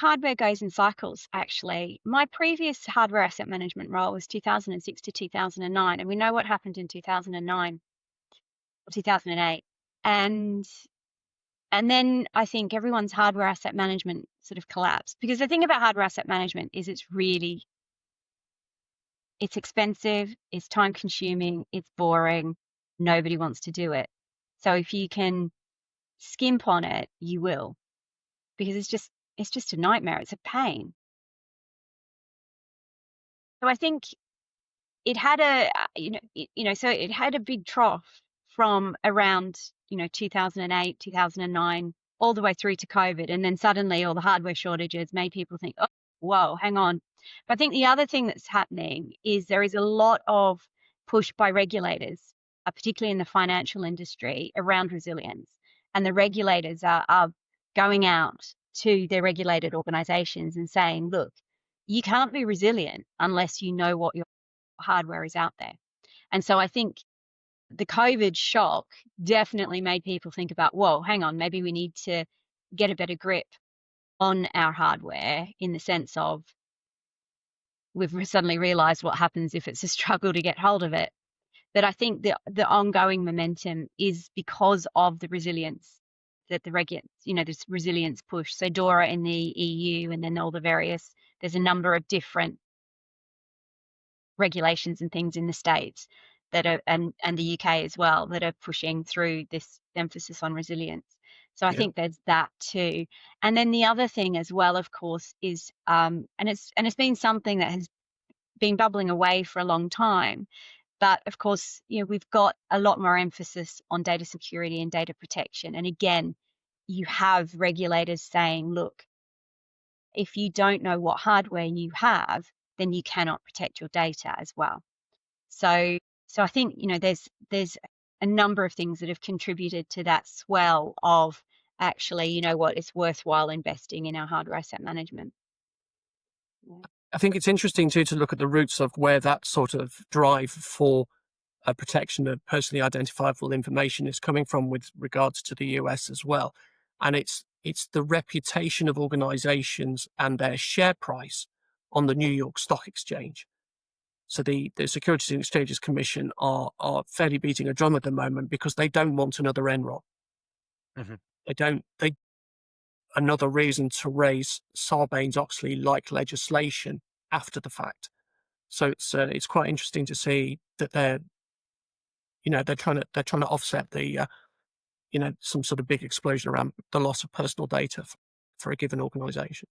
hardware goes in cycles, actually. My previous hardware asset management role was 2006 to 2009, and we know what happened in 2009 or 2008. And then I think everyone's hardware asset management sort of collapsed, because the thing about hardware asset management is it's expensive, it's time consuming, it's boring. Nobody wants to do it. So if you can skimp on it, you will, because it's just a nightmare. It's a pain. So I think it had so it had a big trough from around, 2008, 2009, all the way through to COVID. And then suddenly all the hardware shortages made people think, oh, whoa, hang on. But I think the other thing that's happening is there is a lot of push by regulators, particularly in the financial industry, around resilience. And the regulators are going out to their regulated organizations and saying, look, you can't be resilient unless you know what your hardware is out there. And so I think the COVID shock definitely made people think about, whoa, hang on, maybe we need to get a better grip on our hardware, in the sense of we've suddenly realized what happens if it's a struggle to get hold of it. That I think the ongoing momentum is because of the resilience that this resilience push. So DORA in the EU, and then all the there's a number of different regulations and things in the States that are, and the UK as well, that are pushing through this emphasis on resilience. So I think there's that too. And then the other thing as well, of course, is and it's been something that has been bubbling away for a long time. But of course, we've got a lot more emphasis on data security and data protection. And again, you have regulators saying, look, if you don't know what hardware you have, then you cannot protect your data as well. So I think, there's a number of things that have contributed to that swell of actually, it's worthwhile investing in our hardware asset management. Yeah. I think it's interesting too to look at the roots of where that sort of drive for protection of personally identifiable information is coming from, with regards to the US as well. And it's the reputation of organizations and their share price on the New York Stock Exchange. So the Securities and Exchanges Commission are fairly beating a drum at the moment, because they don't want another Enron. Mm-hmm. Another reason to raise Sarbanes-Oxley-like legislation after the fact. So it's quite interesting to see that they're trying to offset the some sort of big explosion around the loss of personal data for a given organization.